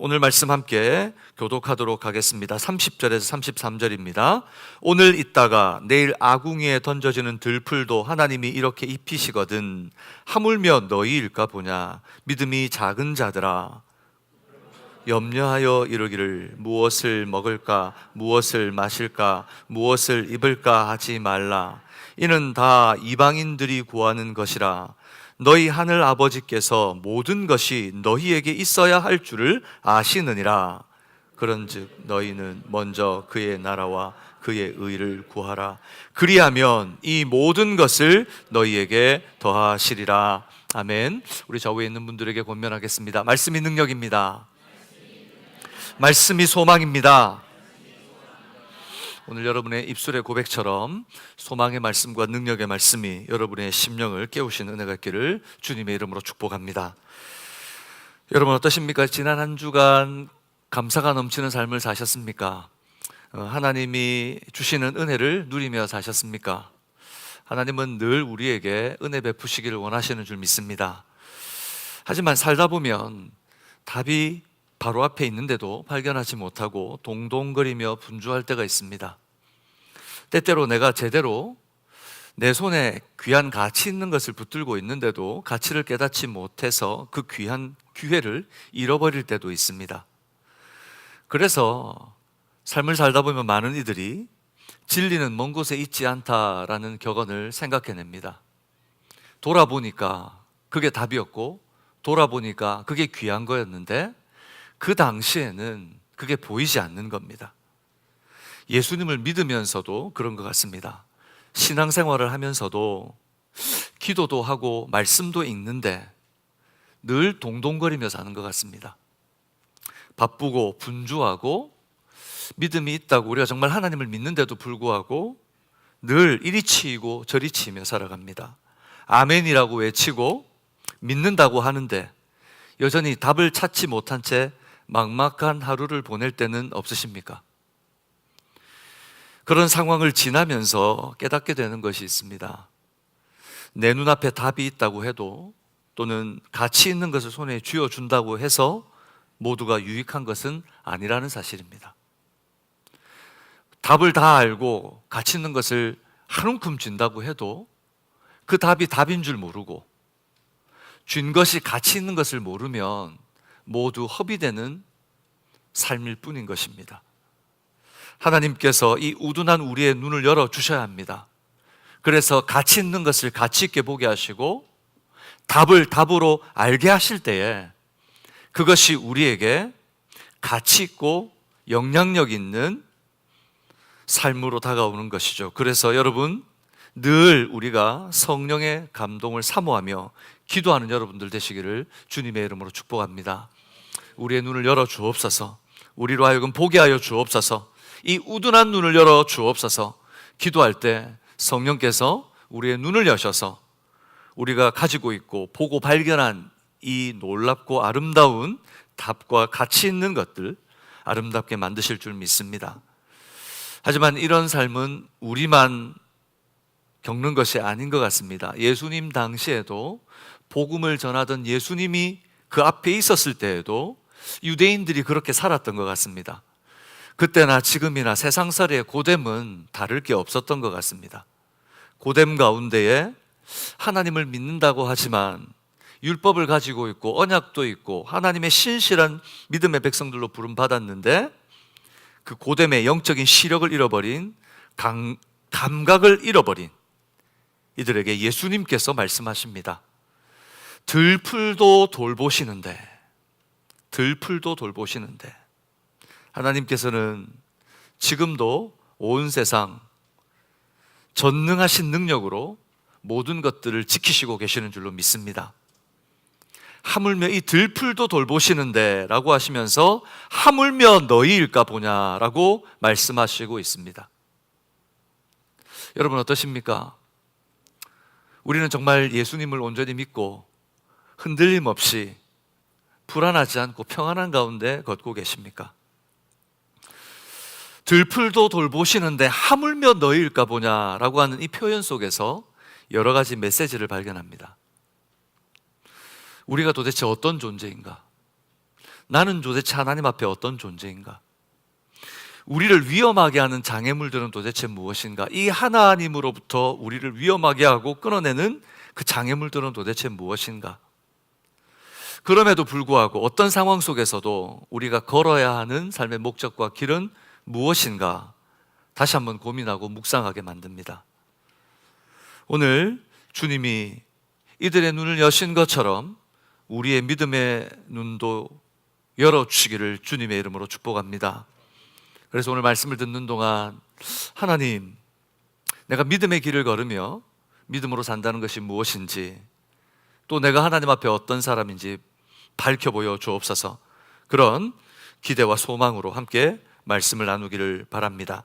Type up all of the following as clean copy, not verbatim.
오늘 말씀 함께 교독하도록 하겠습니다. 30절에서 33절입니다. 오늘 있다가 내일 아궁이에 던져지는 들풀도 하나님이 이렇게 입히시거든 하물며 너희일까 보냐. 믿음이 작은 자들아, 염려하여 이르기를 무엇을 먹을까 무엇을 마실까 무엇을 입을까 하지 말라. 이는 다 이방인들이 구하는 것이라. 너희 하늘 아버지께서 모든 것이 너희에게 있어야 할 줄을 아시느니라. 그런즉 너희는 먼저 그의 나라와 그의 의를 구하라. 그리하면 이 모든 것을 너희에게 더하시리라. 아멘. 우리 좌우에 있는 분들에게 권면하겠습니다. 말씀이 능력입니다. 말씀이 소망입니다. 오늘 여러분의 입술의 고백처럼 소망의 말씀과 능력의 말씀이 여러분의 심령을 깨우시는 은혜가 있기를 주님의 이름으로 축복합니다. 여러분 어떠십니까? 지난 한 주간 감사가 넘치는 삶을 사셨습니까? 하나님이 주시는 은혜를 누리며 사셨습니까? 하나님은 늘 우리에게 은혜 베푸시기를 원하시는 줄 믿습니다. 하지만 살다 보면 답이 바로 앞에 있는데도 발견하지 못하고 동동거리며 분주할 때가 있습니다. 때때로 내가 제대로 내 손에 귀한 가치 있는 것을 붙들고 있는데도 가치를 깨닫지 못해서 그 귀한 기회를 잃어버릴 때도 있습니다. 그래서 삶을 살다 보면 많은 이들이 진리는 먼 곳에 있지 않다라는 격언을 생각해냅니다. 돌아보니까 그게 답이었고 돌아보니까 그게 귀한 거였는데 그 당시에는 그게 보이지 않는 겁니다. 예수님을 믿으면서도 그런 것 같습니다. 신앙생활을 하면서도 기도도 하고 말씀도 읽는데 늘 동동거리며 사는 것 같습니다. 바쁘고 분주하고 믿음이 있다고 우리가 정말 하나님을 믿는데도 불구하고 늘 이리 치이고 저리 치이며 살아갑니다. 아멘이라고 외치고 믿는다고 하는데 여전히 답을 찾지 못한 채 막막한 하루를 보낼 때는 없으십니까? 그런 상황을 지나면서 깨닫게 되는 것이 있습니다. 내 눈앞에 답이 있다고 해도 또는 가치 있는 것을 손에 쥐어준다고 해서 모두가 유익한 것은 아니라는 사실입니다. 답을 다 알고 가치 있는 것을 한 움큼 쥔다고 해도 그 답이 답인 줄 모르고 쥔 것이 가치 있는 것을 모르면 모두 허비되는 삶일 뿐인 것입니다. 하나님께서 이 우둔한 우리의 눈을 열어주셔야 합니다. 그래서 가치 있는 것을 가치 있게 보게 하시고 답을 답으로 알게 하실 때에 그것이 우리에게 가치 있고 영향력 있는 삶으로 다가오는 것이죠. 그래서 여러분 늘 우리가 성령의 감동을 사모하며 기도하는 여러분들 되시기를 주님의 이름으로 축복합니다. 우리의 눈을 열어 주옵소서. 우리로 하여금 보게 하여 주옵소서. 이 우둔한 눈을 열어 주옵소서. 기도할 때 성령께서 우리의 눈을 여셔서 우리가 가지고 있고 보고 발견한 이 놀랍고 아름다운 답과 가치 있는 것들 아름답게 만드실 줄 믿습니다. 하지만 이런 삶은 우리만 겪는 것이 아닌 것 같습니다. 예수님 당시에도 복음을 전하던 예수님이 그 앞에 있었을 때에도 유대인들이 그렇게 살았던 것 같습니다. 그때나 지금이나 세상살이의 고됨은 다를 게 없었던 것 같습니다. 고됨 가운데에 하나님을 믿는다고 하지만 율법을 가지고 있고 언약도 있고 하나님의 신실한 믿음의 백성들로 부름받았는데 그 고됨의 영적인 시력을 잃어버린 감각을 잃어버린 이들에게 예수님께서 말씀하십니다. 들풀도 돌보시는데 하나님께서는 지금도 온 세상 전능하신 능력으로 모든 것들을 지키시고 계시는 줄로 믿습니다. 하물며 이 들풀도 돌보시는데 라고 하시면서 하물며 너희일까 보냐 라고 말씀하시고 있습니다. 여러분 어떠십니까? 우리는 정말 예수님을 온전히 믿고 흔들림 없이 불안하지 않고 평안한 가운데 걷고 계십니까? 들풀도 돌보시는데 하물며 너희일까 보냐라고 하는 이 표현 속에서 여러 가지 메시지를 발견합니다. 우리가 도대체 어떤 존재인가? 나는 도대체 하나님 앞에 어떤 존재인가? 우리를 위험하게 하는 장애물들은 도대체 무엇인가? 이 하나님으로부터 우리를 위험하게 하고 끊어내는 그 장애물들은 도대체 무엇인가? 그럼에도 불구하고 어떤 상황 속에서도 우리가 걸어야 하는 삶의 목적과 길은 무엇인가? 다시 한번 고민하고 묵상하게 만듭니다. 오늘 주님이 이들의 눈을 여신 것처럼 우리의 믿음의 눈도 열어주시기를 주님의 이름으로 축복합니다. 그래서 오늘 말씀을 듣는 동안 하나님, 내가 믿음의 길을 걸으며 믿음으로 산다는 것이 무엇인지, 또 내가 하나님 앞에 어떤 사람인지 밝혀보여 주옵소서. 그런 기대와 소망으로 함께 말씀을 나누기를 바랍니다.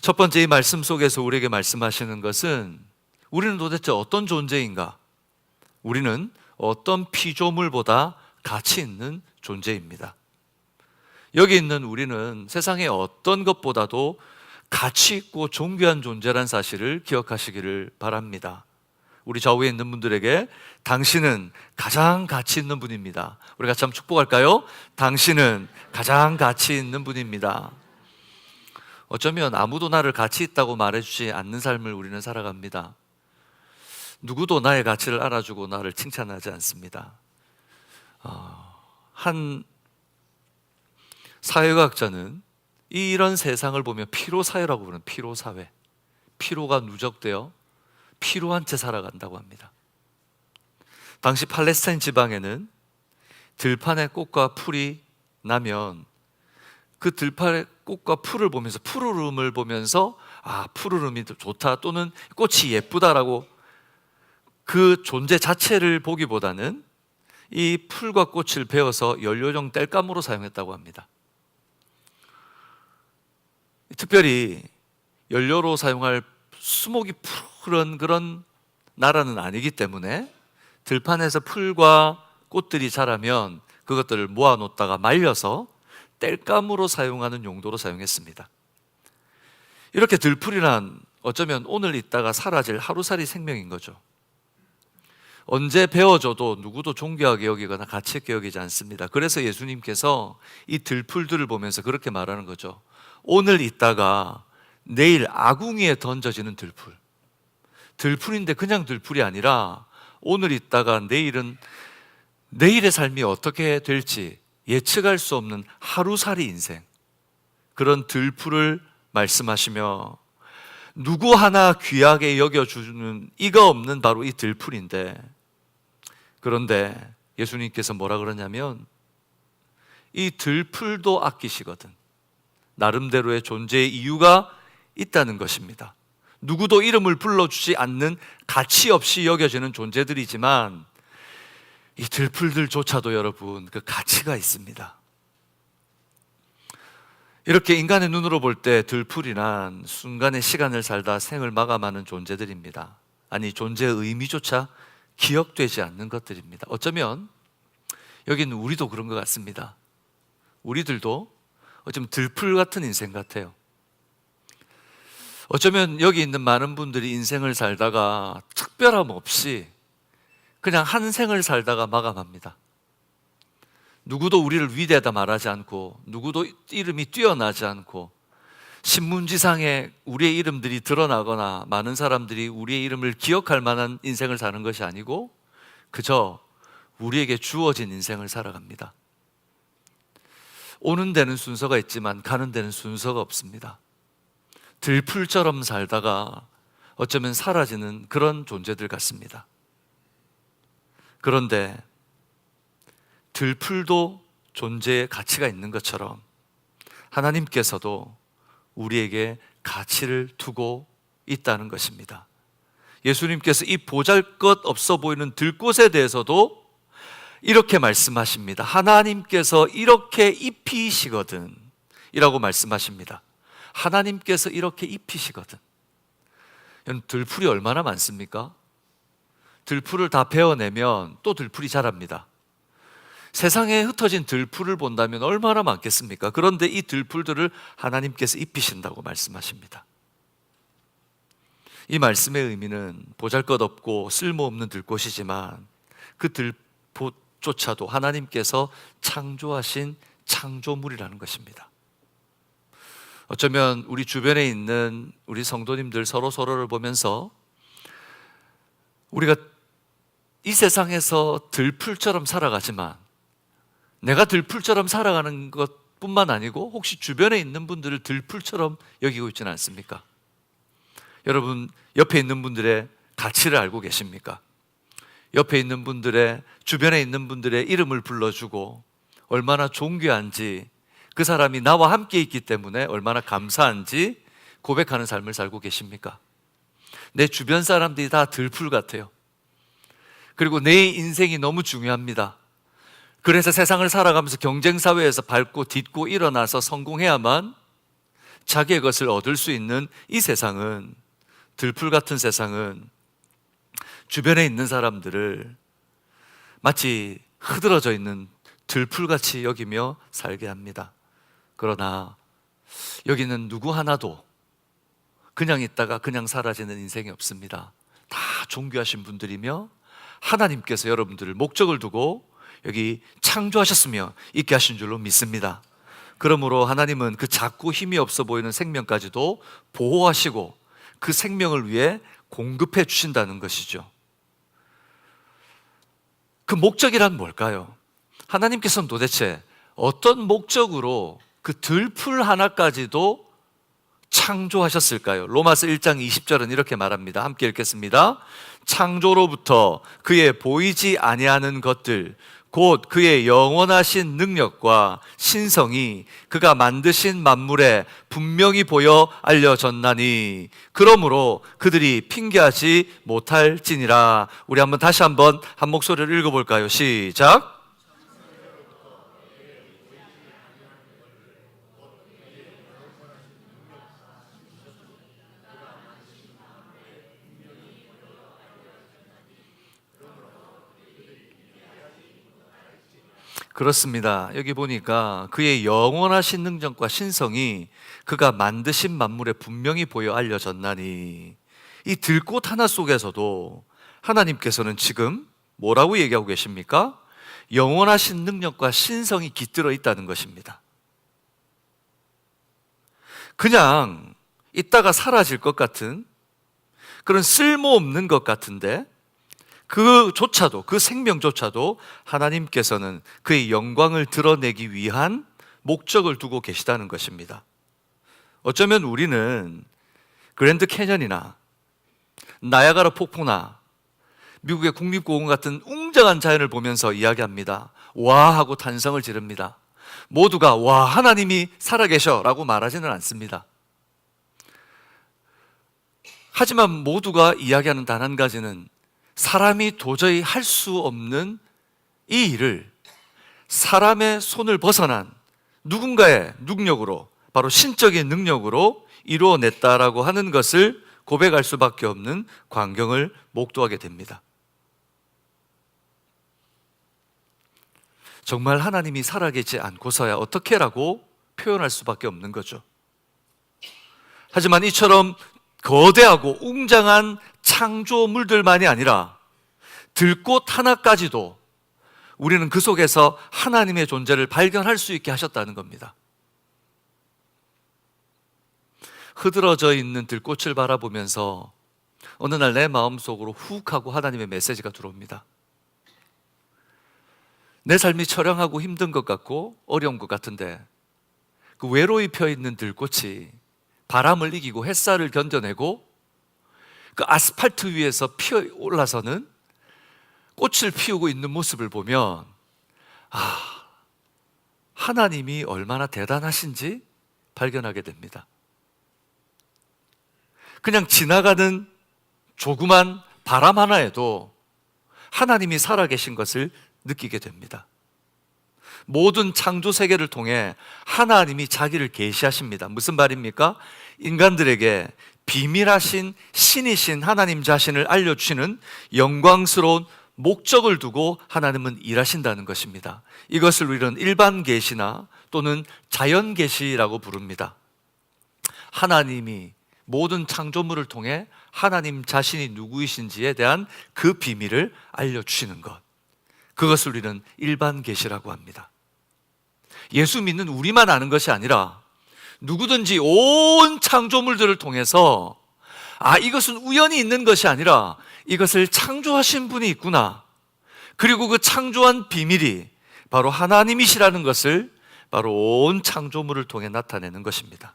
첫 번째, 이 말씀 속에서 우리에게 말씀하시는 것은 우리는 도대체 어떤 존재인가? 우리는 어떤 피조물보다 가치 있는 존재입니다. 여기 있는 우리는 세상의 어떤 것보다도 가치 있고 존귀한 존재란 사실을 기억하시기를 바랍니다. 우리 좌우에 있는 분들에게 당신은 가장 가치 있는 분입니다. 우리 같이 한번 축복할까요? 당신은 가장 가치 있는 분입니다. 어쩌면 아무도 나를 가치 있다고 말해주지 않는 삶을 우리는 살아갑니다. 누구도 나의 가치를 알아주고 나를 칭찬하지 않습니다. 한 사회과학자는 이런 세상을 보면 피로사회라고 부르는 피로사회, 피로가 누적되어 피로한 채 살아간다고 합니다. 당시 팔레스타인 지방에는 들판에 꽃과 풀이 나면 그 들판의 꽃과 풀을 보면서, 푸르름을 보면서 푸르름이 좋다, 또는 꽃이 예쁘다라고 그 존재 자체를 보기보다는 이 풀과 꽃을 베어서 연료용 땔감으로 사용했다고 합니다. 특별히 연료로 사용할 수목이 푸른 그런 나라는 아니기 때문에 들판에서 풀과 꽃들이 자라면 그것들을 모아놓다가 말려서 땔감으로 사용하는 용도로 사용했습니다. 이렇게 들풀이란 어쩌면 오늘 있다가 사라질 하루살이 생명인 거죠. 언제 베어져도 누구도 존귀하게 여기거나 가치 있게 여기지 않습니다. 그래서 예수님께서 이 들풀들을 보면서 그렇게 말하는 거죠. 오늘 있다가 내일 아궁이에 던져지는 들풀, 들풀인데 그냥 들풀이 아니라 오늘 있다가 내일은 내일의 삶이 어떻게 될지 예측할 수 없는 하루살이 인생, 그런 들풀을 말씀하시며 누구 하나 귀하게 여겨주는 이가 없는 바로 이 들풀인데, 그런데 예수님께서 뭐라 그러냐면 이 들풀도 아끼시거든. 나름대로의 존재의 이유가 있다는 것입니다. 누구도 이름을 불러주지 않는 가치 없이 여겨지는 존재들이지만 이 들풀들조차도 여러분 그 가치가 있습니다. 이렇게 인간의 눈으로 볼 때 들풀이란 순간의 시간을 살다 생을 마감하는 존재들입니다. 아니, 존재의 의미조차 기억되지 않는 것들입니다. 어쩌면 여기는 우리도 그런 것 같습니다. 우리들도 어쩌면 들풀 같은 인생 같아요. 어쩌면 여기 있는 많은 분들이 인생을 살다가 특별함 없이 그냥 한 생을 살다가 마감합니다. 누구도 우리를 위대하다 말하지 않고, 누구도 이름이 뛰어나지 않고, 신문지상에 우리의 이름들이 드러나거나 많은 사람들이 우리의 이름을 기억할 만한 인생을 사는 것이 아니고 그저 우리에게 주어진 인생을 살아갑니다. 오는 데는 순서가 있지만 가는 데는 순서가 없습니다. 들풀처럼 살다가 어쩌면 사라지는 그런 존재들 같습니다. 그런데 들풀도 존재의 가치가 있는 것처럼 하나님께서도 우리에게 가치를 두고 있다는 것입니다. 예수님께서 이 보잘것 없어 보이는 들꽃에 대해서도 이렇게 말씀하십니다. 하나님께서 이렇게 입히시거든 이라고 말씀하십니다. 하나님께서 이렇게 입히시거든. 들풀이 얼마나 많습니까? 들풀을 다 베어내면 또 들풀이 자랍니다. 세상에 흩어진 들풀을 본다면 얼마나 많겠습니까? 그런데 이 들풀들을 하나님께서 입히신다고 말씀하십니다. 이 말씀의 의미는 보잘것없고 쓸모없는 들꽃이지만 그 조차도 하나님께서 창조하신 창조물이라는 것입니다. 어쩌면 우리 주변에 있는 우리 성도님들 서로를 보면서 우리가 이 세상에서 들풀처럼 살아가지만 내가 들풀처럼 살아가는 것뿐만 아니고 혹시 주변에 있는 분들을 들풀처럼 여기고 있지는 않습니까? 여러분 옆에 있는 분들의 가치를 알고 계십니까? 옆에 있는 분들의, 주변에 있는 분들의 이름을 불러주고 얼마나 존귀한지, 그 사람이 나와 함께 있기 때문에 얼마나 감사한지 고백하는 삶을 살고 계십니까? 내 주변 사람들이 다 들풀 같아요. 그리고 내 인생이 너무 중요합니다. 그래서 세상을 살아가면서 경쟁사회에서 밟고 딛고 일어나서 성공해야만 자기의 것을 얻을 수 있는 이 세상은, 들풀 같은 세상은 주변에 있는 사람들을 마치 흐드러져 있는 들풀같이 여기며 살게 합니다. 그러나 여기는 누구 하나도 그냥 있다가 그냥 사라지는 인생이 없습니다. 다 존귀하신 분들이며 하나님께서 여러분들을 목적을 두고 여기 창조하셨으며 있게 하신 줄로 믿습니다. 그러므로 하나님은 그 작고 힘이 없어 보이는 생명까지도 보호하시고 그 생명을 위해 공급해 주신다는 것이죠. 그 목적이란 뭘까요? 하나님께서는 도대체 어떤 목적으로 그 들풀 하나까지도 창조하셨을까요? 로마서 1장 20절은 이렇게 말합니다. 함께 읽겠습니다. 창조로부터 그의 보이지 아니하는 것들, 곧 그의 영원하신 능력과 신성이 그가 만드신 만물에 분명히 보여 알려졌나니 그러므로 그들이 핑계하지 못할지니라. 우리 다시 한번 한 목소리를 읽어볼까요? 시작. 그렇습니다. 여기 보니까 그의 영원하신 능력과 신성이 그가 만드신 만물에 분명히 보여 알려졌나니, 이 들꽃 하나 속에서도 하나님께서는 지금 뭐라고 얘기하고 계십니까? 영원하신 능력과 신성이 깃들어 있다는 것입니다. 그냥 있다가 사라질 것 같은 그런 쓸모없는 것 같은데 그조차도, 그 생명조차도 하나님께서는 그의 영광을 드러내기 위한 목적을 두고 계시다는 것입니다. 어쩌면 우리는 그랜드 캐년이나 나야가라 폭포나 미국의 국립공원 같은 웅장한 자연을 보면서 이야기합니다. 와 하고 탄성을 지릅니다. 모두가 와 하나님이 살아계셔 라고 말하지는 않습니다. 하지만 모두가 이야기하는 단 한 가지는 사람이 도저히 할 수 없는 이 일을 사람의 손을 벗어난 누군가의 능력으로, 바로 신적인 능력으로 이루어냈다라고 하는 것을 고백할 수밖에 없는 광경을 목도하게 됩니다. 정말 하나님이 살아계시지 않고서야 어떻게라고 표현할 수밖에 없는 거죠. 하지만 이처럼 거대하고 웅장한 창조물들만이 아니라 들꽃 하나까지도 우리는 그 속에서 하나님의 존재를 발견할 수 있게 하셨다는 겁니다. 흐드러져 있는 들꽃을 바라보면서 어느 날 내 마음속으로 훅 하고 하나님의 메시지가 들어옵니다. 내 삶이 처량하고 힘든 것 같고 어려운 것 같은데 그 외로이 펴있는 들꽃이 바람을 이기고 햇살을 견뎌내고 그 아스팔트 위에서 피어 올라서는 꽃을 피우고 있는 모습을 보면 하나님이 얼마나 대단하신지 발견하게 됩니다. 그냥 지나가는 조그만 바람 하나에도 하나님이 살아계신 것을 느끼게 됩니다. 모든 창조 세계를 통해 하나님이 자기를 계시하십니다. 무슨 말입니까? 인간들에게 비밀하신 신이신 하나님 자신을 알려주시는 영광스러운 목적을 두고 하나님은 일하신다는 것입니다. 이것을 우리는 일반 계시나 또는 자연 계시라고 부릅니다. 하나님이 모든 창조물을 통해 하나님 자신이 누구이신지에 대한 그 비밀을 알려주시는 것, 그것을 우리는 일반 계시라고 합니다. 예수 믿는 우리만 아는 것이 아니라 누구든지 온 창조물들을 통해서 이것은 우연히 있는 것이 아니라 이것을 창조하신 분이 있구나, 그리고 그 창조한 비밀이 바로 하나님이시라는 것을 바로 온 창조물을 통해 나타내는 것입니다.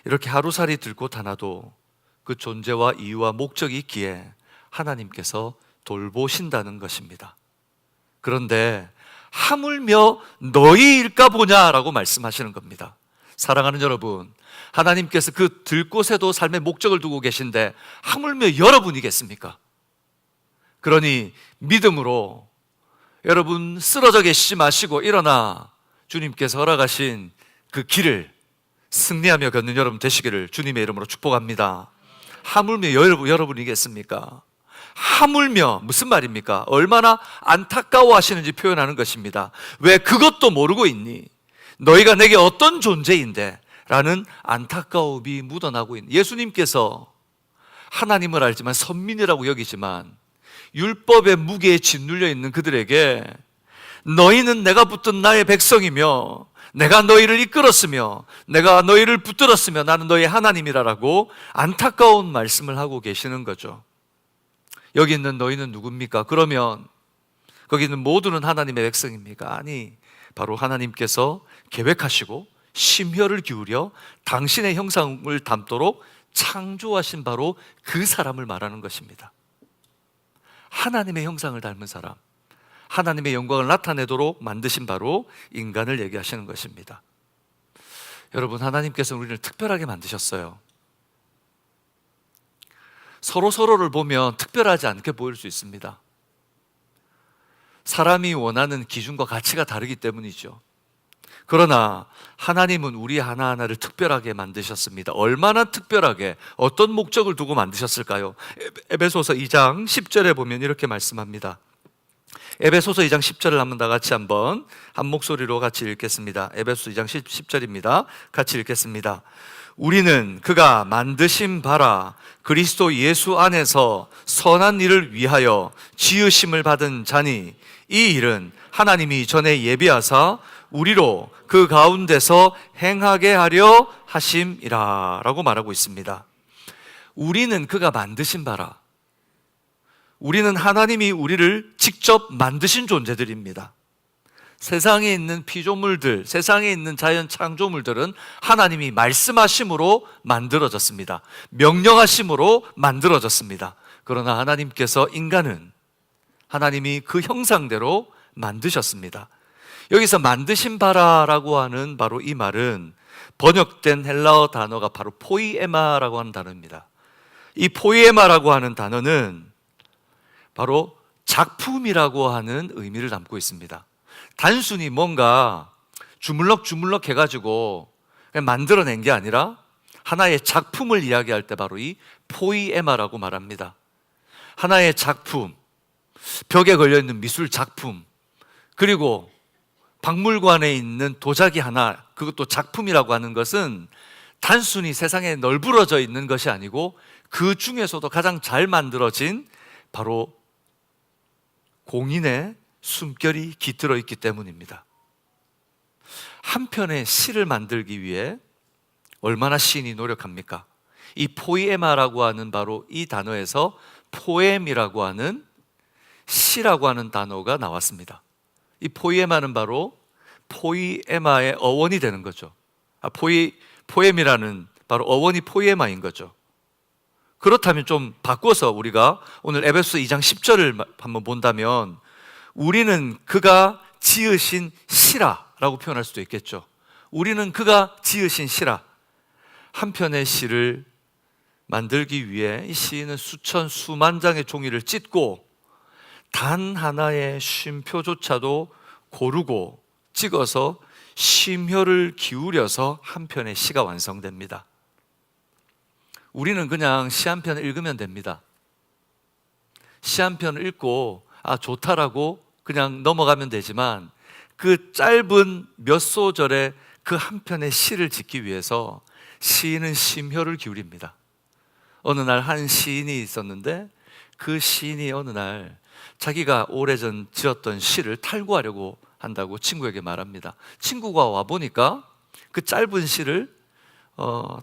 이렇게 하루살이 들고 다나도 그 존재와 이유와 목적이 있기에 하나님께서 돌보신다는 것입니다. 그런데 하물며 너희일까 보냐라고 말씀하시는 겁니다. 사랑하는 여러분, 하나님께서 그 들꽃에도 삶의 목적을 두고 계신데 하물며 여러분이겠습니까? 그러니 믿음으로 여러분 쓰러져 계시지 마시고 일어나 주님께서 허락하신 그 길을 승리하며 걷는 여러분 되시기를 주님의 이름으로 축복합니다. 하물며 여러분이겠습니까? 하물며 무슨 말입니까? 얼마나 안타까워하시는지 표현하는 것입니다. 왜 그것도 모르고 있니? 너희가 내게 어떤 존재인데? 라는 안타까움이 묻어나고 있는, 예수님께서 하나님을 알지만 선민이라고 여기지만 율법의 무게에 짓눌려 있는 그들에게 너희는 내가 붙든 나의 백성이며 내가 너희를 이끌었으며 내가 너희를 붙들었으며 나는 너희 하나님이라라고 안타까운 말씀을 하고 계시는 거죠. 여기 있는 너희는 누굽니까? 그러면 거기 있는 모두는 하나님의 백성입니까? 아니, 바로 하나님께서 계획하시고 심혈을 기울여 당신의 형상을 담도록 창조하신 바로 그 사람을 말하는 것입니다. 하나님의 형상을 닮은 사람, 하나님의 영광을 나타내도록 만드신 바로 인간을 얘기하시는 것입니다. 여러분, 하나님께서 우리를 특별하게 만드셨어요. 서로를 보면 특별하지 않게 보일 수 있습니다. 사람이 원하는 기준과 가치가 다르기 때문이죠. 그러나 하나님은 우리 하나하나를 특별하게 만드셨습니다. 얼마나 특별하게, 어떤 목적을 두고 만드셨을까요? 에베소서 2장 10절에 보면 이렇게 말씀합니다. 에베소서 2장 10절을 한번 다 같이 한번 한 목소리로 같이 읽겠습니다. 에베소서 2장 10절입니다. 같이 읽겠습니다. 우리는 그가 만드신 바라 그리스도 예수 안에서 선한 일을 위하여 지으심을 받은 자니 이 일은 하나님이 전에 예비하사 우리로 그 가운데서 행하게 하려 하심이라 라고 말하고 있습니다. 우리는 그가 만드신 바라, 우리는 하나님이 우리를 직접 만드신 존재들입니다. 세상에 있는 피조물들, 세상에 있는 자연 창조물들은 하나님이 말씀하심으로 만들어졌습니다. 명령하심으로 만들어졌습니다. 그러나 하나님께서 인간은 하나님이 그 형상대로 만드셨습니다. 여기서 만드신 바라라고 하는 바로 이 말은 번역된 헬라어 단어가 바로 포이에마라고 하는 단어입니다. 이 포이에마라고 하는 단어는 바로 작품이라고 하는 의미를 담고 있습니다. 단순히 뭔가 주물럭 해가지고 그냥 만들어낸 게 아니라 하나의 작품을 이야기할 때 바로 이 포이에마라고 말합니다. 하나의 작품, 벽에 걸려있는 미술 작품, 그리고 박물관에 있는 도자기 하나, 그것도 작품이라고 하는 것은 단순히 세상에 널브러져 있는 것이 아니고 그 중에서도 가장 잘 만들어진 바로 공인의 숨결이 깃들어 있기 때문입니다. 한 편의 시를 만들기 위해 얼마나 시인이 노력합니까? 이 포이에마라고 하는 바로 이 단어에서 포엠이라고 하는 시라고 하는 단어가 나왔습니다. 이 포이에마는 바로 포이에마의 어원이 되는 거죠. 포엠이라는 바로 어원이 포이에마인 거죠. 그렇다면 좀 바꿔서 우리가 오늘 에베소 2장 10절을 한번 본다면 우리는 그가 지으신 시라라고 표현할 수도 있겠죠. 우리는 그가 지으신 시라. 한 편의 시를 만들기 위해 이 시인은 수만 장의 종이를 찢고 단 하나의 쉼표조차도 고르고 찍어서 심혈을 기울여서 한 편의 시가 완성됩니다. 우리는 그냥 시 한 편을 읽으면 됩니다. 시 한 편을 읽고 좋다라고 그냥 넘어가면 되지만 그 짧은 몇 소절의 그 한 편의 시를 짓기 위해서 시인은 심혈을 기울입니다. 어느 날 한 시인이 있었는데 그 시인이 어느 날 자기가 오래전 지었던 시를 탈구하려고 한다고 친구에게 말합니다. 친구가 와보니까 그 짧은 시를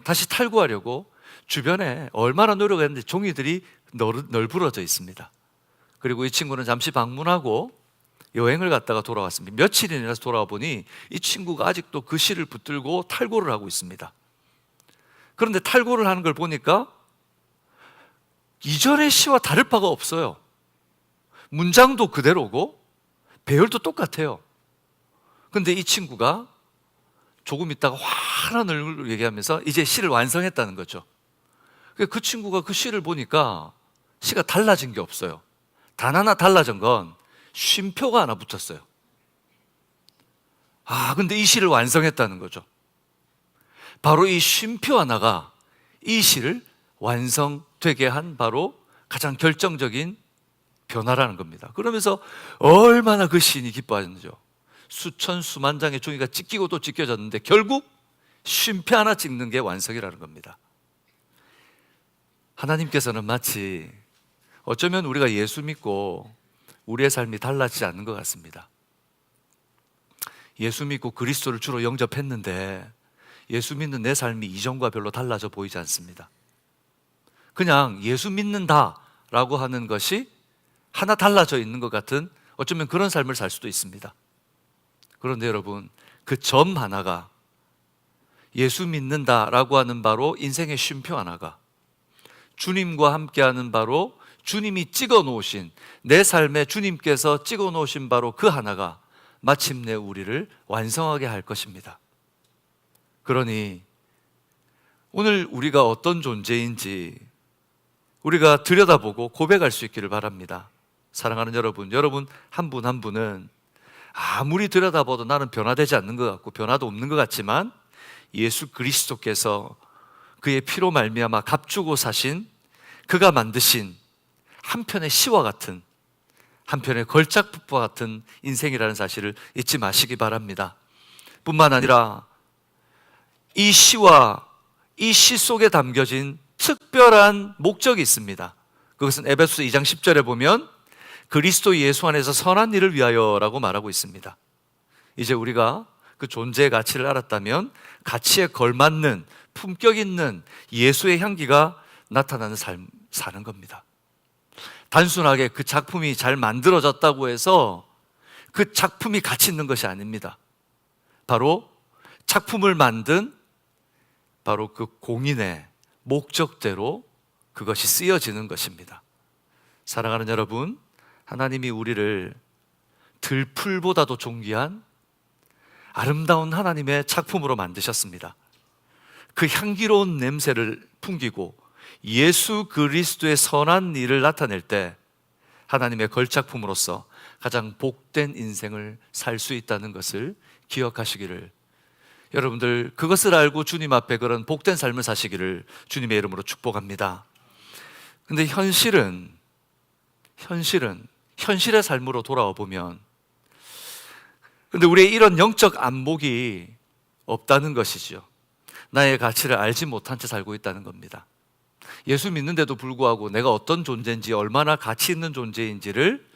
다시 탈구하려고 주변에 얼마나 노력했는데 종이들이 널브러져 있습니다. 그리고 이 친구는 잠시 방문하고 여행을 갔다가 돌아왔습니다. 며칠이나 돌아와 보니 이 친구가 아직도 그 시를 붙들고 탈고를 하고 있습니다. 그런데 탈고를 하는 걸 보니까 이전의 시와 다를 바가 없어요. 문장도 그대로고 배열도 똑같아요. 그런데 이 친구가 조금 있다가 환한 얼굴로 얘기하면서 이제 시를 완성했다는 거죠. 그 친구가 그 시를 보니까 시가 달라진 게 없어요. 단 하나 달라진 건 쉼표가 하나 붙었어요. 근데 이 시를 완성했다는 거죠. 바로 이 쉼표 하나가 이 시를 완성되게 한 바로 가장 결정적인 변화라는 겁니다. 그러면서 얼마나 그 시인이 기뻐하셨는지요. 수천 수만 장의 종이가 찢기고 또 찢겨졌는데 결국 쉼표 하나 찍는 게 완성이라는 겁니다. 하나님께서는 마치 어쩌면 우리가 예수 믿고 우리의 삶이 달라지지 않는 것 같습니다. 예수 믿고 그리스도를 주로 영접했는데 예수 믿는 내 삶이 이전과 별로 달라져 보이지 않습니다. 그냥 예수 믿는다라고 하는 것이 하나 달라져 있는 것 같은 어쩌면 그런 삶을 살 수도 있습니다. 그런데 여러분, 그 점 하나가, 예수 믿는다라고 하는 바로 인생의 쉼표 하나가, 주님과 함께하는 바로 주님이 찍어 놓으신, 내 삶에 주님께서 찍어 놓으신 바로 그 하나가 마침내 우리를 완성하게 할 것입니다. 그러니 오늘 우리가 어떤 존재인지 우리가 들여다보고 고백할 수 있기를 바랍니다. 사랑하는 여러분, 여러분 한 분 한 분은 아무리 들여다봐도 나는 변화되지 않는 것 같고 변화도 없는 것 같지만 예수 그리스도께서 그의 피로 말미암아 값주고 사신, 그가 만드신 한편의 시와 같은, 한편의 걸작품과 같은 인생이라는 사실을 잊지 마시기 바랍니다. 뿐만 아니라 이 시와 이 시 속에 담겨진 특별한 목적이 있습니다. 그것은 에베소서 2장 10절에 보면 그리스도 예수 안에서 선한 일을 위하여라고 말하고 있습니다. 이제 우리가 그 존재의 가치를 알았다면 가치에 걸맞는 품격 있는 예수의 향기가 나타나는 삶 사는 겁니다. 단순하게 그 작품이 잘 만들어졌다고 해서 그 작품이 가치 있는 것이 아닙니다. 바로 작품을 만든 바로 그 공인의 목적대로 그것이 쓰여지는 것입니다. 사랑하는 여러분, 하나님이 우리를 들풀보다도 존귀한 아름다운 하나님의 작품으로 만드셨습니다. 그 향기로운 냄새를 풍기고 예수 그리스도의 선한 일을 나타낼 때 하나님의 걸작품으로서 가장 복된 인생을 살 수 있다는 것을 기억하시기를, 여러분들 그것을 알고 주님 앞에 그런 복된 삶을 사시기를 주님의 이름으로 축복합니다. 근데 현실의 삶으로 돌아와 보면, 근데 우리의 이런 영적 안목이 없다는 것이죠. 나의 가치를 알지 못한 채 살고 있다는 겁니다. 예수 믿는데도 불구하고 내가 어떤 존재인지, 얼마나 가치 있는 존재인지를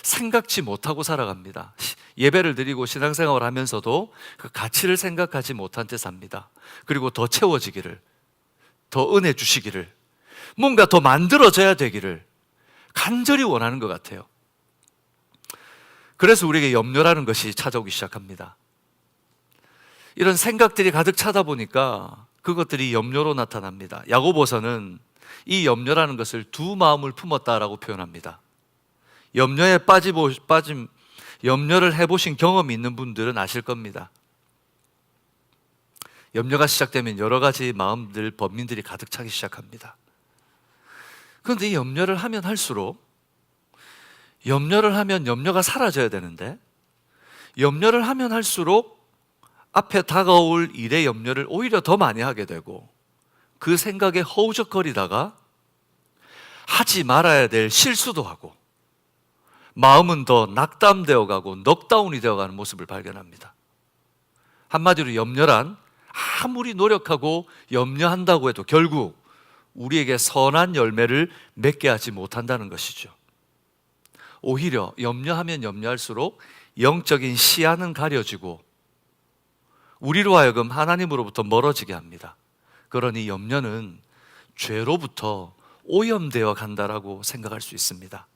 생각지 못하고 살아갑니다. 예배를 드리고 신앙생활을 하면서도 그 가치를 생각하지 못한 채 삽니다. 그리고 더 채워지기를, 더 은혜 주시기를, 뭔가 더 만들어져야 되기를 간절히 원하는 것 같아요. 그래서 우리에게 염려라는 것이 찾아오기 시작합니다. 이런 생각들이 가득 차다 보니까 그것들이 염려로 나타납니다. 야고보서는 이 염려라는 것을 두 마음을 품었다라고 표현합니다. 염려를 해보신 경험이 있는 분들은 아실 겁니다. 염려가 시작되면 여러 가지 마음들, 범민들이 가득 차기 시작합니다. 그런데 이 염려를 하면 할수록, 염려를 하면 염려가 사라져야 되는데, 염려를 하면 할수록 앞에 다가올 일의 염려를 오히려 더 많이 하게 되고, 그 생각에 허우적거리다가 하지 말아야 될 실수도 하고, 마음은 더 낙담되어 가고 넉다운이 되어가는 모습을 발견합니다. 한마디로 염려란 아무리 노력하고 염려한다고 해도 결국 우리에게 선한 열매를 맺게 하지 못한다는 것이죠. 오히려 염려하면 염려할수록 영적인 시야는 가려지고 우리로 하여금 하나님으로부터 멀어지게 합니다. 그러니 염려는 죄로부터 오염되어 간다라고 생각할 수 있습니다.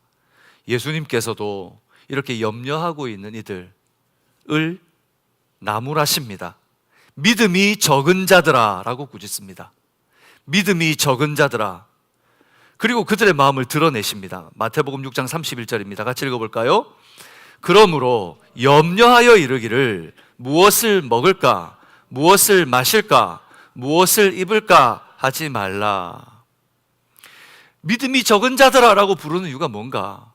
예수님께서도 이렇게 염려하고 있는 이들을 나무라십니다. 믿음이 적은 자들아 라고 꾸짖습니다. 믿음이 적은 자들아. 그리고 그들의 마음을 드러내십니다. 마태복음 6장 31절입니다. 같이 읽어볼까요? 그러므로 염려하여 이르기를 무엇을 먹을까? 무엇을 마실까? 무엇을 입을까? 하지 말라. 믿음이 적은 자들아 라고 부르는 이유가 뭔가?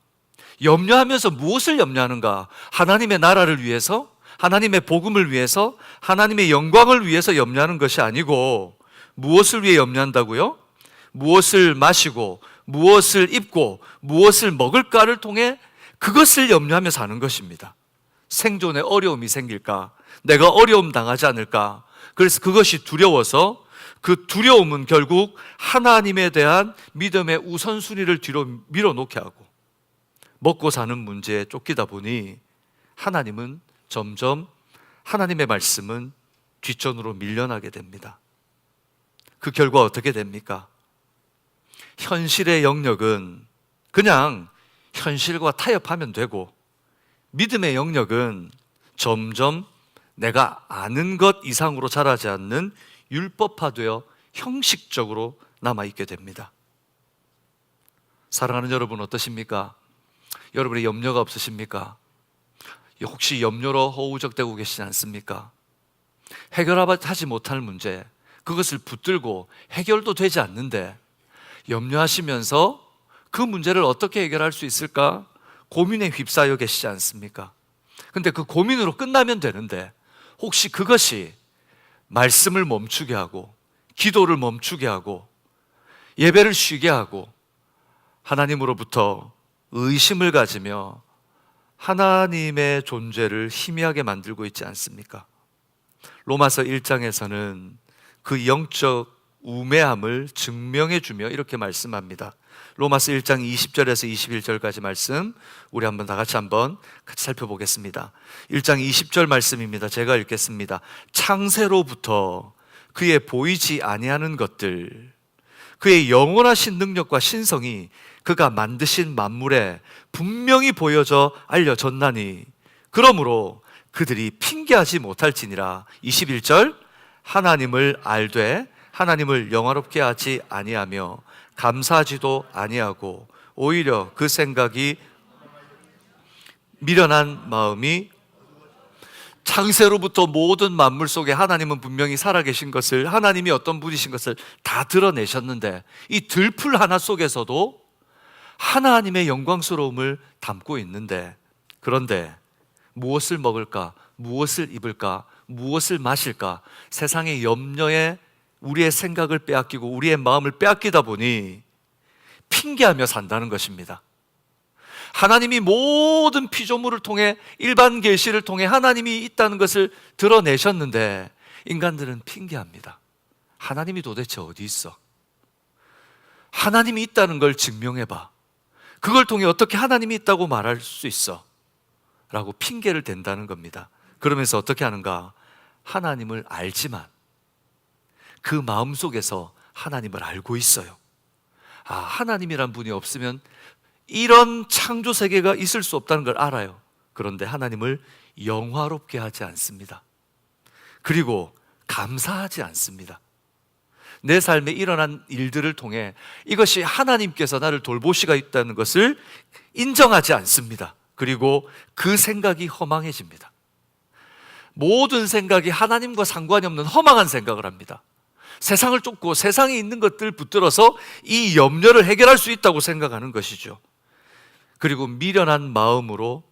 염려하면서 무엇을 염려하는가? 하나님의 나라를 위해서? 하나님의 복음을 위해서? 하나님의 영광을 위해서 염려하는 것이 아니고 무엇을 위해 염려한다고요? 무엇을 마시고 무엇을 입고 무엇을 먹을까를 통해 그것을 염려하며 사는 것입니다. 생존에 어려움이 생길까? 내가 어려움 당하지 않을까? 그래서 그것이 두려워서 그 두려움은 결국 하나님에 대한 믿음의 우선순위를 뒤로 밀어놓게 하고 먹고 사는 문제에 쫓기다 보니 하나님은 점점 하나님의 말씀은 뒷전으로 밀려나게 됩니다. 그 결과 어떻게 됩니까? 현실의 영역은 그냥 현실과 타협하면 되고 믿음의 영역은 점점 내가 아는 것 이상으로 자라지 않는 율법화되어 형식적으로 남아있게 됩니다. 사랑하는 여러분 어떠십니까? 여러분의 염려가 없으십니까? 혹시 염려로 허우적대고 계시지 않습니까? 해결하지 못할 문제, 그것을 붙들고 해결도 되지 않는데 염려하시면서 그 문제를 어떻게 해결할 수 있을까 고민에 휩싸여 계시지 않습니까? 근데 그 고민으로 끝나면 되는데 혹시 그것이 말씀을 멈추게 하고 기도를 멈추게 하고 예배를 쉬게 하고 하나님으로부터 의심을 가지며 하나님의 존재를 희미하게 만들고 있지 않습니까? 로마서 1장에서는 그 영적 우매함을 증명해 주며 이렇게 말씀합니다. 로마서 1장 20절에서 21절까지 말씀 우리 다 같이 살펴보겠습니다. 1장 20절 말씀입니다. 제가 읽겠습니다. 창세로부터 그의 보이지 아니하는 것들, 그의 영원하신 능력과 신성이 그가 만드신 만물에 분명히 보여져 알려졌나니 그러므로 그들이 핑계하지 못할지니라. 21절 하나님을 알되 하나님을 영화롭게 하지 아니하며 감사하지도 아니하고 오히려 그 생각이 미련한 마음이 창세로부터 모든 만물 속에 하나님은 분명히 살아계신 것을 하나님이 어떤 분이신 것을 다 드러내셨는데 이 들풀 하나 속에서도 하나님의 영광스러움을 담고 있는데 그런데 무엇을 먹을까? 무엇을 입을까? 무엇을 마실까? 세상의 염려에 우리의 생각을 빼앗기고 우리의 마음을 빼앗기다 보니 핑계하며 산다는 것입니다. 하나님이 모든 피조물을 통해 일반 계시를 통해 하나님이 있다는 것을 드러내셨는데 인간들은 핑계합니다. 하나님이 도대체 어디 있어? 하나님이 있다는 걸 증명해봐. 그걸 통해 어떻게 하나님이 있다고 말할 수 있어? 라고 핑계를 댄다는 겁니다. 그러면서 어떻게 하는가? 하나님을 알지만 그 마음속에서 하나님을 알고 있어요. 하나님이란 분이 없으면 이런 창조 세계가 있을 수 없다는 걸 알아요. 그런데 하나님을 영화롭게 하지 않습니다. 그리고 감사하지 않습니다. 내 삶에 일어난 일들을 통해 이것이 하나님께서 나를 돌보시가 있다는 것을 인정하지 않습니다. 그리고 그 생각이 허망해집니다. 모든 생각이 하나님과 상관이 없는 허망한 생각을 합니다. 세상을 쫓고 세상에 있는 것들 붙들어서 이 염려를 해결할 수 있다고 생각하는 것이죠. 그리고 미련한 마음으로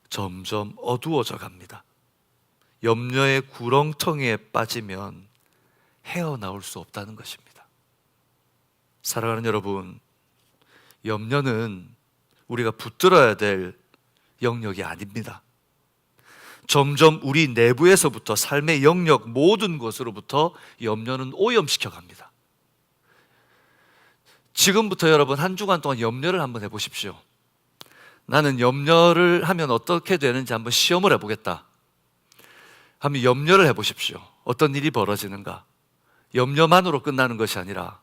점점 어두워져 갑니다. 염려의 구렁텅이에 빠지면 헤어나올 수 없다는 것입니다. 사랑하는 여러분, 염려는 우리가 붙들어야 될 영역이 아닙니다. 점점 우리 내부에서부터 삶의 영역 모든 것으로부터 염려는 오염시켜 갑니다. 지금부터 여러분 한 주간 동안 염려를 한번 해보십시오. 나는 염려를 하면 어떻게 되는지 한번 시험을 해보겠다. 한번 염려를 해보십시오. 어떤 일이 벌어지는가? 염려만으로 끝나는 것이 아니라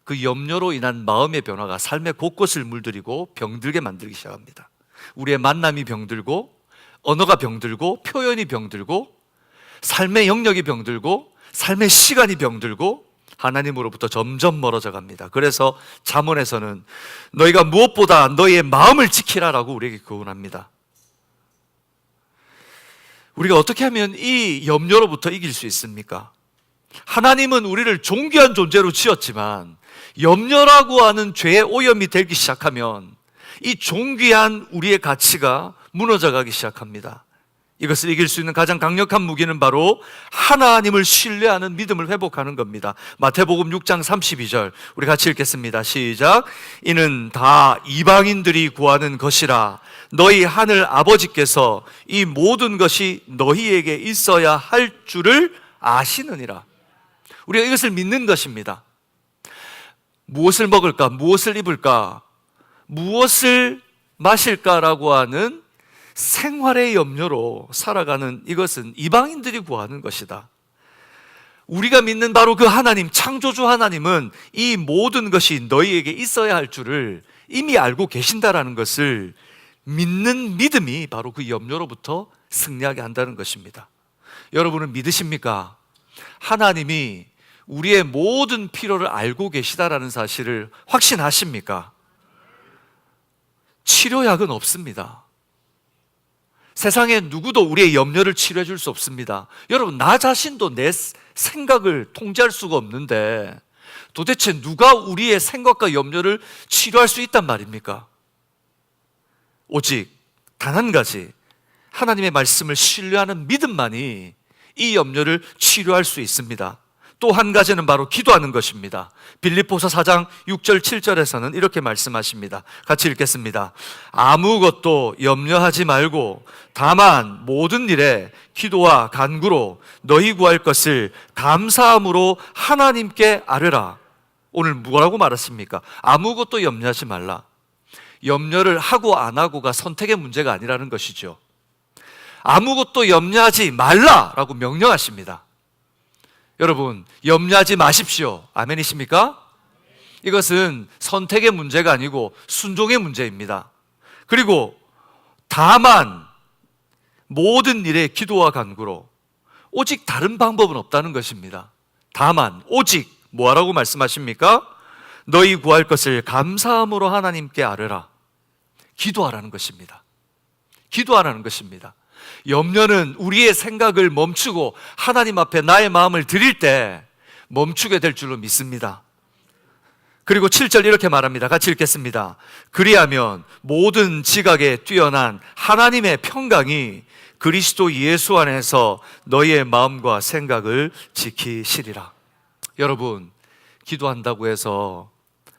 그 염려로 인한 마음의 변화가 삶의 곳곳을 물들이고 병들게 만들기 시작합니다. 우리의 만남이 병들고, 언어가 병들고, 표현이 병들고, 삶의 영역이 병들고, 삶의 시간이 병들고, 하나님으로부터 점점 멀어져 갑니다. 그래서 잠언에서는 너희가 무엇보다 너희의 마음을 지키라라고 우리에게 교훈합니다. 우리가 어떻게 하면 이 염려로부터 이길 수 있습니까? 하나님은 우리를 존귀한 존재로 지었지만 염려라고 하는 죄의 오염이 되기 시작하면 이 존귀한 우리의 가치가 무너져 가기 시작합니다. 이것을 이길 수 있는 가장 강력한 무기는 바로 하나님을 신뢰하는 믿음을 회복하는 겁니다. 마태복음 6장 32절 우리 같이 읽겠습니다. 시작. 이는 다 이방인들이 구하는 것이라 너희 하늘 아버지께서 이 모든 것이 너희에게 있어야 할 줄을 아시느니라. 우리가 이것을 믿는 것입니다. 무엇을 먹을까? 무엇을 입을까? 무엇을 마실까라고 하는 생활의 염려로 살아가는 이것은 이방인들이 구하는 것이다. 우리가 믿는 바로 그 하나님, 창조주 하나님은 이 모든 것이 너희에게 있어야 할 줄을 이미 알고 계신다라는 것을 믿는 믿음이 바로 그 염려로부터 승리하게 한다는 것입니다. 여러분은 믿으십니까? 하나님이 우리의 모든 필요를 알고 계시다라는 사실을 확신하십니까? 치료약은 없습니다. 세상에 누구도 우리의 염려를 치료해 줄 수 없습니다. 여러분, 나 자신도 내 생각을 통제할 수가 없는데 도대체 누가 우리의 생각과 염려를 치료할 수 있단 말입니까? 오직 단 한 가지, 하나님의 말씀을 신뢰하는 믿음만이 이 염려를 치료할 수 있습니다. 또 한 가지는 바로 기도하는 것입니다. 빌립보서 4장 6절 7절에서는 이렇게 말씀하십니다. 같이 읽겠습니다. 아무것도 염려하지 말고 다만 모든 일에 기도와 간구로 너희 구할 것을 감사함으로 하나님께 아뢰라. 오늘 뭐라고 말했습니까? 아무것도 염려하지 말라. 염려를 하고 안 하고가 선택의 문제가 아니라는 것이죠. 아무것도 염려하지 말라라고 명령하십니다. 여러분, 염려하지 마십시오. 아멘이십니까? 이것은 선택의 문제가 아니고 순종의 문제입니다. 그리고 다만 모든 일에 기도와 간구로, 오직 다른 방법은 없다는 것입니다. 다만 오직 뭐라고 말씀하십니까? 너희 구할 것을 감사함으로 하나님께 아뢰라. 기도하라는 것입니다. 기도하라는 것입니다. 염려는 우리의 생각을 멈추고 하나님 앞에 나의 마음을 드릴 때 멈추게 될 줄로 믿습니다. 그리고 7절 이렇게 말합니다. 같이 읽겠습니다. 그리하면 모든 지각에 뛰어난 하나님의 평강이 그리스도 예수 안에서 너희의 마음과 생각을 지키시리라. 여러분, 기도한다고 해서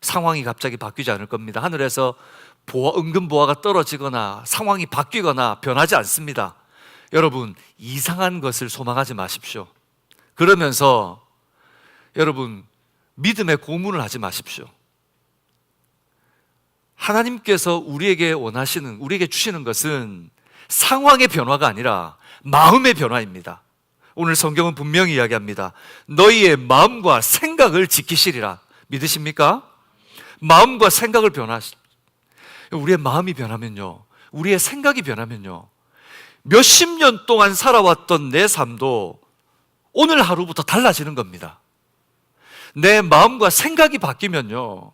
상황이 갑자기 바뀌지 않을 겁니다. 하늘에서 응급보화가 떨어지거나 상황이 바뀌거나 변하지 않습니다. 여러분, 이상한 것을 소망하지 마십시오. 그러면서 여러분, 믿음의 고문을 하지 마십시오. 하나님께서 우리에게 주시는 것은 상황의 변화가 아니라 마음의 변화입니다. 오늘 성경은 분명히 이야기합니다. 너희의 마음과 생각을 지키시리라. 믿으십니까? 마음과 생각을 우리의 마음이 변하면요, 우리의 생각이 변하면요, 몇십 년 동안 살아왔던 내 삶도 오늘 하루부터 달라지는 겁니다. 내 마음과 생각이 바뀌면요,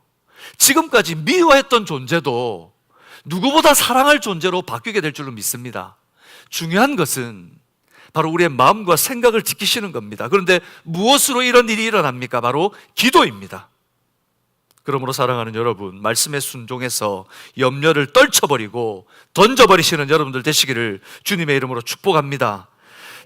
지금까지 미워했던 존재도 누구보다 사랑할 존재로 바뀌게 될 줄로 믿습니다. 중요한 것은 바로 우리의 마음과 생각을 지키시는 겁니다. 그런데 무엇으로 이런 일이 일어납니까? 바로 기도입니다. 그러므로 사랑하는 여러분, 말씀에 순종해서 염려를 떨쳐버리고 던져버리시는 여러분들 되시기를 주님의 이름으로 축복합니다.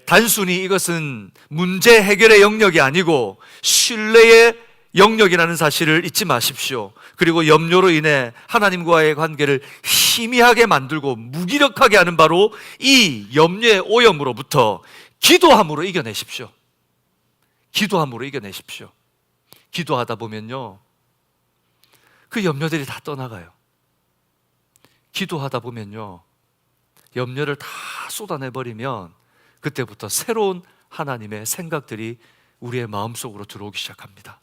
단순히 이것은 문제 해결의 영역이 아니고 신뢰의 영역이라는 사실을 잊지 마십시오. 그리고 염려로 인해 하나님과의 관계를 희미하게 만들고 무기력하게 하는 바로 이 염려의 오염으로부터 기도함으로 이겨내십시오. 기도함으로 이겨내십시오. 기도하다 보면요, 그 염려들이 다 떠나가요. 기도하다 보면요, 염려를 다 쏟아내버리면 그때부터 새로운 하나님의 생각들이 우리의 마음속으로 들어오기 시작합니다.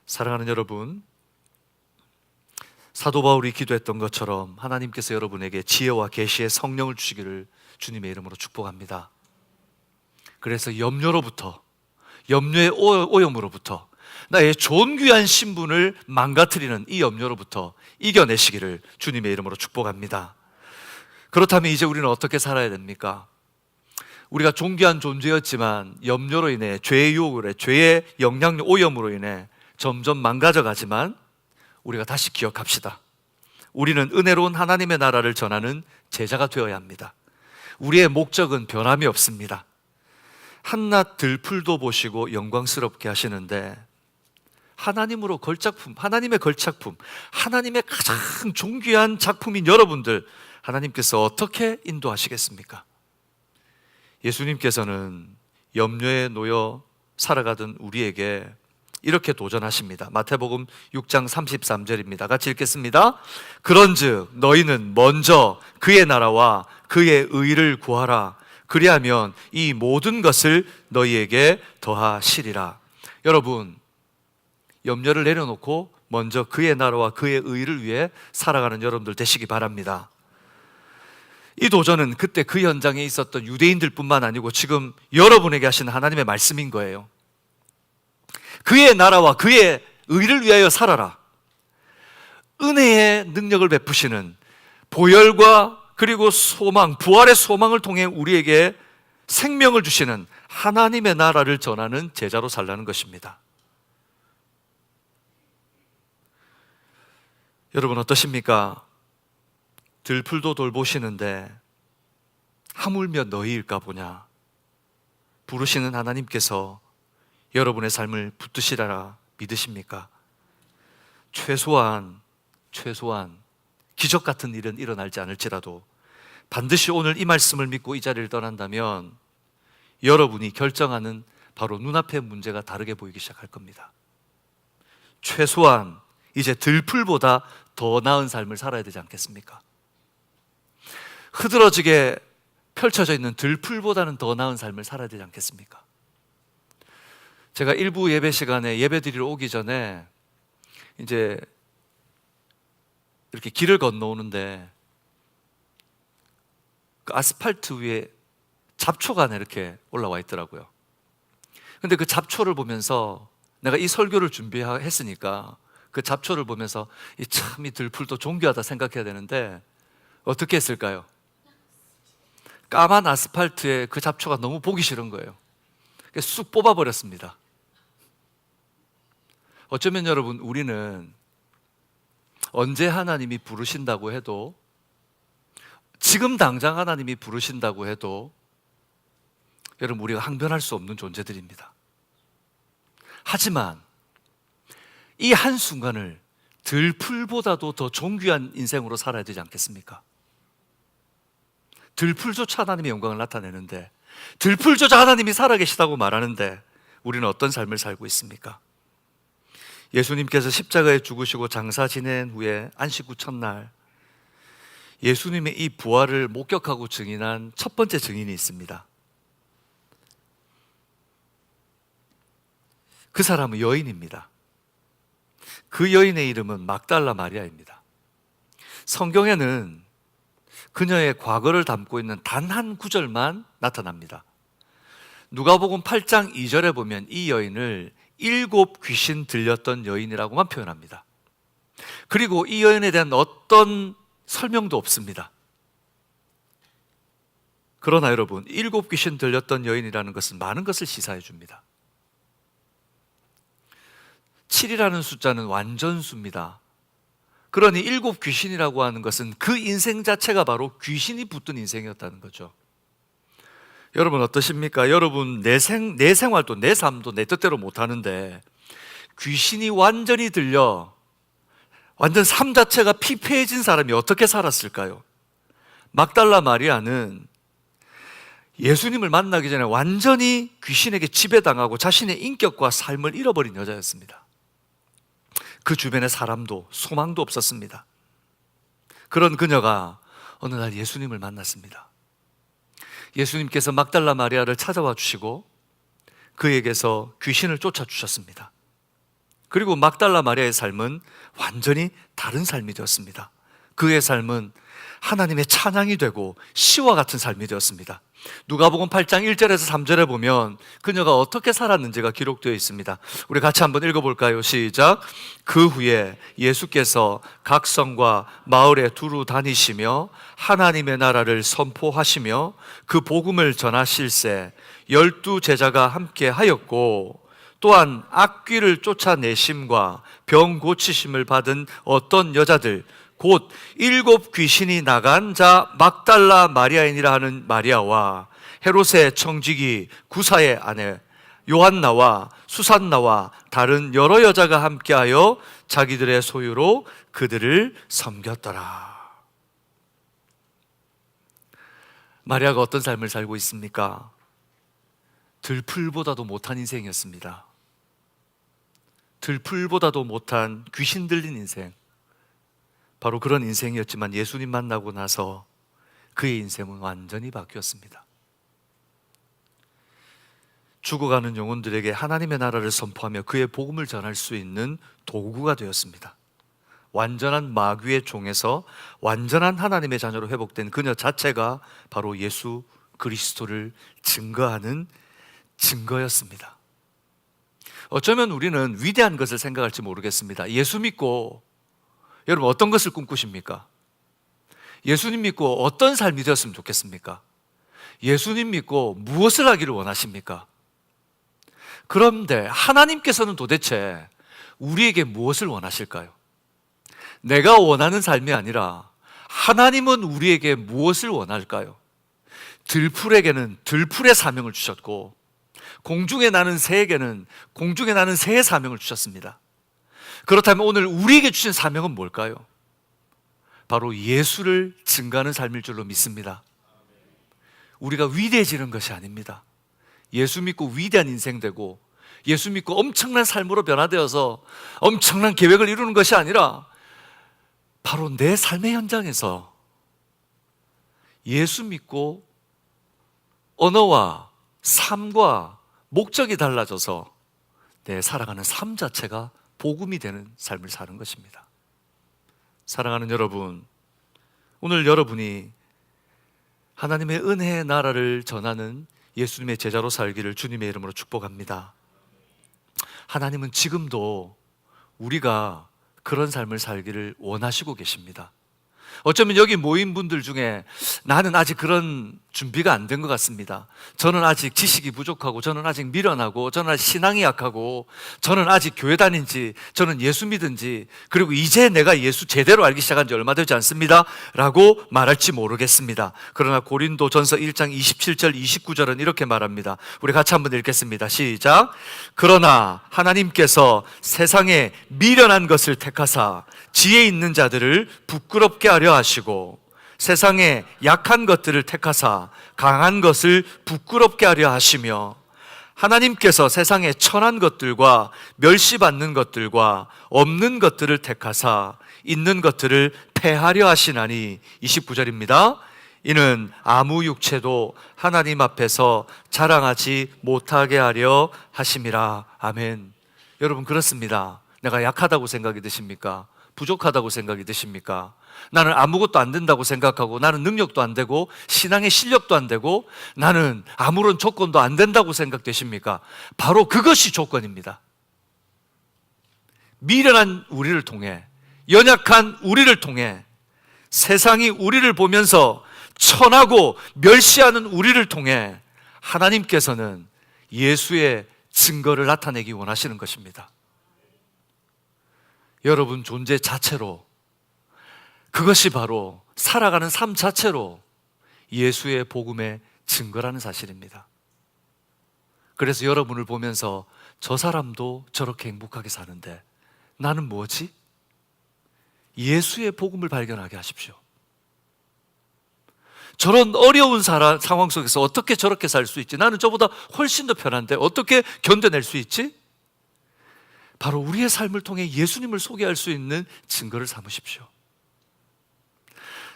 사랑하는 여러분, 사도 바울이 기도했던 것처럼 하나님께서 여러분에게 지혜와 계시의 성령을 주시기를 주님의 이름으로 축복합니다. 그래서 염려의 오염으로부터, 나의 존귀한 신분을 망가뜨리는 이 염려로부터 이겨내시기를 주님의 이름으로 축복합니다. 그렇다면 이제 우리는 어떻게 살아야 됩니까? 우리가 존귀한 존재였지만 염려로 인해, 죄의 유혹으로, 죄의 영향력, 오염으로 인해 점점 망가져가지만 우리가 다시 기억합시다. 우리는 은혜로운 하나님의 나라를 전하는 제자가 되어야 합니다. 우리의 목적은 변함이 없습니다. 한낱 들풀도 보시고 영광스럽게 하시는데, 하나님으로 걸작품, 하나님의 걸작품, 하나님의 가장 존귀한 작품인 여러분들, 하나님께서 어떻게 인도하시겠습니까? 예수님께서는 염려에 놓여 살아가던 우리에게 이렇게 도전하십니다. 마태복음 6장 33절입니다. 같이 읽겠습니다. 그런즉 너희는 먼저 그의 나라와 그의 의를 구하라. 그리하면 이 모든 것을 너희에게 더하시리라. 여러분, 염려를 내려놓고 먼저 그의 나라와 그의 의를 위해 살아가는 여러분들 되시기 바랍니다. 이 도전은 그때 그 현장에 있었던 유대인들 뿐만 아니고 지금 여러분에게 하시는 하나님의 말씀인 거예요. 그의 나라와 그의 의를 위하여 살아라. 은혜의 능력을 베푸시는 보혈과 그리고 소망, 부활의 소망을 통해 우리에게 생명을 주시는 하나님의 나라를 전하는 제자로 살라는 것입니다. 여러분 어떠십니까? 들풀도 돌보시는데 하물며 너희일까 보냐. 부르시는 하나님께서 여러분의 삶을 붙드시라 믿으십니까? 최소한 기적 같은 일은 일어나지 않을지라도 반드시 오늘 이 말씀을 믿고 이 자리를 떠난다면 여러분이 결정하는 바로 눈앞의 문제가 다르게 보이기 시작할 겁니다. 최소한 이제 들풀보다 더 나은 삶을 살아야 되지 않겠습니까? 흐드러지게 펼쳐져 있는 들풀보다는 더 나은 삶을 살아야 되지 않겠습니까? 제가 일부 예배 시간에 예배 드리러 오기 전에 이제 이렇게 길을 건너오는데 그 아스팔트 위에 잡초가 하나 이렇게 올라와 있더라고요. 근데 그 잡초를 보면서 내가 이 설교를 준비했으니까 그 잡초를 보면서 참 이 들풀도 존귀하다 생각해야 되는데 어떻게 했을까요? 까만 아스팔트에 그 잡초가 너무 보기 싫은 거예요. 쑥 뽑아버렸습니다. 어쩌면 여러분, 우리는 언제 하나님이 부르신다고 해도, 지금 당장 하나님이 부르신다고 해도 여러분, 우리가 항변할 수 없는 존재들입니다. 하지만 이 한순간을 들풀보다도 더 존귀한 인생으로 살아야 되지 않겠습니까? 들풀조차 하나님의 영광을 나타내는데, 들풀조차 하나님이 살아계시다고 말하는데 우리는 어떤 삶을 살고 있습니까? 예수님께서 십자가에 죽으시고 장사 지낸 후에 안식 후 첫날 예수님의 이 부활을 목격하고 증인한 첫 번째 증인이 있습니다. 그 사람은 여인입니다. 그 여인의 이름은 막달라 마리아입니다. 성경에는 그녀의 과거를 담고 있는 단 한 구절만 나타납니다. 누가복음 8장 2절에 보면 이 여인을 7 귀신 들렸던 여인이라고만 표현합니다. 그리고 이 여인에 대한 어떤 설명도 없습니다. 그러나 여러분, 7 귀신 들렸던 여인이라는 것은 많은 것을 시사해 줍니다. 7이라는 숫자는 완전수입니다. 그러니 7 귀신이라고 하는 것은 그 인생 자체가 바로 귀신이 붙든 인생이었다는 거죠. 여러분 어떠십니까? 여러분 내 생활도 내 삶도 내 뜻대로 못하는데 귀신이 완전히 들려 완전 삶 자체가 피폐해진 사람이 어떻게 살았을까요? 막달라 마리아는 예수님을 만나기 전에 완전히 귀신에게 지배당하고 자신의 인격과 삶을 잃어버린 여자였습니다. 그 주변에 사람도 소망도 없었습니다. 그런 그녀가 어느 날 예수님을 만났습니다. 예수님께서 막달라 마리아를 찾아와 주시고 그에게서 귀신을 쫓아주셨습니다. 그리고 막달라 마리아의 삶은 완전히 다른 삶이 되었습니다. 그의 삶은 하나님의 찬양이 되고 시와 같은 삶이 되었습니다. 누가복음 8장 1절에서 3절에 보면 그녀가 어떻게 살았는지가 기록되어 있습니다. 우리 같이 한번 읽어볼까요? 시작. 그 후에 예수께서 각 성과 마을에 두루 다니시며 하나님의 나라를 선포하시며 그 복음을 전하실세 12 제자가 함께 하였고 또한 악귀를 쫓아내심과 병 고치심을 받은 어떤 여자들 곧 7 귀신이 나간 자 막달라 마리아인이라 하는 마리아와 헤롯의 청지기 구사의 아내 요한나와 수산나와 다른 여러 여자가 함께하여 자기들의 소유로 그들을 섬겼더라. 마리아가 어떤 삶을 살고 있습니까? 들풀보다도 못한 인생이었습니다. 들풀보다도 못한 귀신 들린 인생, 바로 그런 인생이었지만 예수님 만나고 나서 그의 인생은 완전히 바뀌었습니다. 죽어가는 영혼들에게 하나님의 나라를 선포하며 그의 복음을 전할 수 있는 도구가 되었습니다. 완전한 마귀의 종에서 완전한 하나님의 자녀로 회복된 그녀 자체가 바로 예수 그리스도를 증거하는 증거였습니다. 어쩌면 우리는 위대한 것을 생각할지 모르겠습니다. 예수 믿고 여러분 어떤 것을 꿈꾸십니까? 예수님 믿고 어떤 삶이 되었으면 좋겠습니까? 예수님 믿고 무엇을 하기를 원하십니까? 그런데 하나님께서는 도대체 우리에게 무엇을 원하실까요? 내가 원하는 삶이 아니라 하나님은 우리에게 무엇을 원할까요? 들풀에게는 들풀의 사명을 주셨고 공중에 나는 새에게는 공중에 나는 새의 사명을 주셨습니다. 그렇다면 오늘 우리에게 주신 사명은 뭘까요? 바로 예수를 증거하는 삶일 줄로 믿습니다. 우리가 위대해지는 것이 아닙니다. 예수 믿고 위대한 인생 되고 예수 믿고 엄청난 삶으로 변화되어서 엄청난 계획을 이루는 것이 아니라 바로 내 삶의 현장에서 예수 믿고 언어와 삶과 목적이 달라져서 내 살아가는 삶 자체가 복음이 되는 삶을 사는 것입니다. 사랑하는 여러분, 오늘 여러분이 하나님의 은혜의 나라를 전하는 예수님의 제자로 살기를 주님의 이름으로 축복합니다. 하나님은 지금도 우리가 그런 삶을 살기를 원하시고 계십니다. 어쩌면 여기 모인 분들 중에 나는 아직 그런 준비가 안 된 것 같습니다. 저는 아직 지식이 부족하고 저는 아직 미련하고 저는 아직 신앙이 약하고 저는 아직 교회 다닌지 저는 예수 믿은지 그리고 이제 내가 예수 제대로 알기 시작한 지 얼마 되지 않습니다 라고 말할지 모르겠습니다. 그러나 고린도전서 1장 27절 29절은 이렇게 말합니다. 우리 같이 한번 읽겠습니다. 시작. 그러나 하나님께서 세상에 미련한 것을 택하사 지혜 있는 자들을 부끄럽게 하려 하시고 세상에 약한 것들을 택하사 강한 것을 부끄럽게 하려 하시며 하나님께서 세상에 천한 것들과 멸시받는 것들과 없는 것들을 택하사 있는 것들을 패하려 하시나니 29절입니다. 이는 아무 육체도 하나님 앞에서 자랑하지 못하게 하려 하심이라. 아멘. 여러분 그렇습니다. 내가 약하다고 생각이 드십니까? 부족하다고 생각이 드십니까? 나는 아무것도 안 된다고 생각하고 나는 능력도 안 되고 신앙의 실력도 안 되고 나는 아무런 조건도 안 된다고 생각되십니까? 바로 그것이 조건입니다. 미련한 우리를 통해 연약한 우리를 통해 세상이 우리를 보면서 천하고 멸시하는 우리를 통해 하나님께서는 예수의 증거를 나타내기 원하시는 것입니다. 여러분 존재 자체로 그것이 바로 살아가는 삶 자체로 예수의 복음의 증거라는 사실입니다. 그래서 여러분을 보면서 저 사람도 저렇게 행복하게 사는데 나는 뭐지? 예수의 복음을 발견하게 하십시오. 저런 어려운 상황 속에서 어떻게 저렇게 살 수 있지? 나는 저보다 훨씬 더 편한데 어떻게 견뎌낼 수 있지? 바로 우리의 삶을 통해 예수님을 소개할 수 있는 증거를 삼으십시오.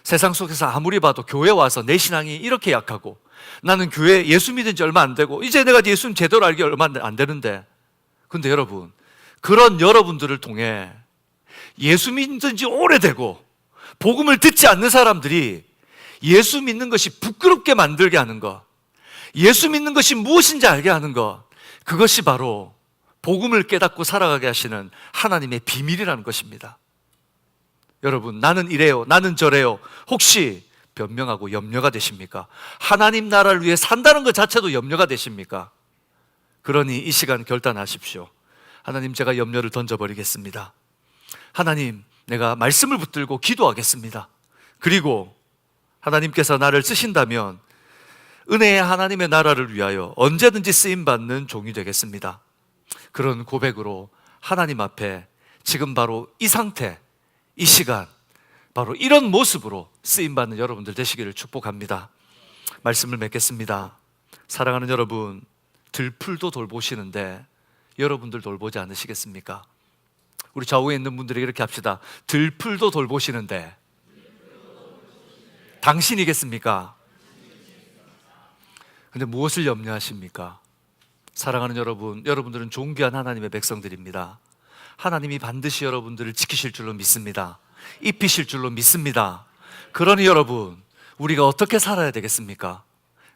세상 속에서 아무리 봐도 교회 와서 내 신앙이 이렇게 약하고, 나는 교회 예수 믿은 지 얼마 안 되고, 이제 내가 예수님 제대로 알기 얼마 안 되는데, 근데 여러분, 그런 여러분들을 통해 예수 믿은 지 오래되고 복음을 듣지 않는 사람들이 예수 믿는 것이 부끄럽게 만들게 하는 것, 예수 믿는 것이 무엇인지 알게 하는 것, 그것이 바로 복음을 깨닫고 살아가게 하시는 하나님의 비밀이라는 것입니다. 여러분, 나는 이래요, 나는 저래요, 혹시 변명하고 염려가 되십니까? 하나님 나라를 위해 산다는 것 자체도 염려가 되십니까? 그러니 이 시간 결단하십시오. 하나님, 제가 염려를 던져버리겠습니다. 하나님, 내가 말씀을 붙들고 기도하겠습니다. 그리고 하나님께서 나를 쓰신다면 은혜의 하나님의 나라를 위하여 언제든지 쓰임받는 종이 되겠습니다. 그런 고백으로 하나님 앞에 지금 바로 이 상태, 이 시간, 바로 이런 모습으로 쓰임받는 여러분들 되시기를 축복합니다. 말씀을 맺겠습니다. 사랑하는 여러분, 들풀도 돌보시는데 여러분들 돌보지 않으시겠습니까? 우리 좌우에 있는 분들에게 이렇게 합시다. 들풀도 돌보시는데 당신이겠습니까? 근데 무엇을 염려하십니까? 사랑하는 여러분, 여러분들은 존귀한 하나님의 백성들입니다. 하나님이 반드시 여러분들을 지키실 줄로 믿습니다. 입히실 줄로 믿습니다. 그러니 여러분, 우리가 어떻게 살아야 되겠습니까?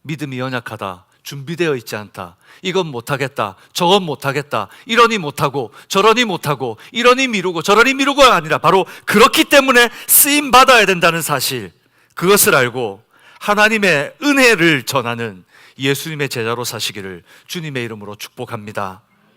믿음이 연약하다, 준비되어 있지 않다, 이건 못하겠다, 저건 못하겠다, 이러니 못하고 저러니 못하고 이러니 미루고 저러니 미루고가 아니라 바로 그렇기 때문에 쓰임받아야 된다는 사실, 그것을 알고 하나님의 은혜를 전하는 예수님의 제자로 사시기를 주님의 이름으로 축복합니다.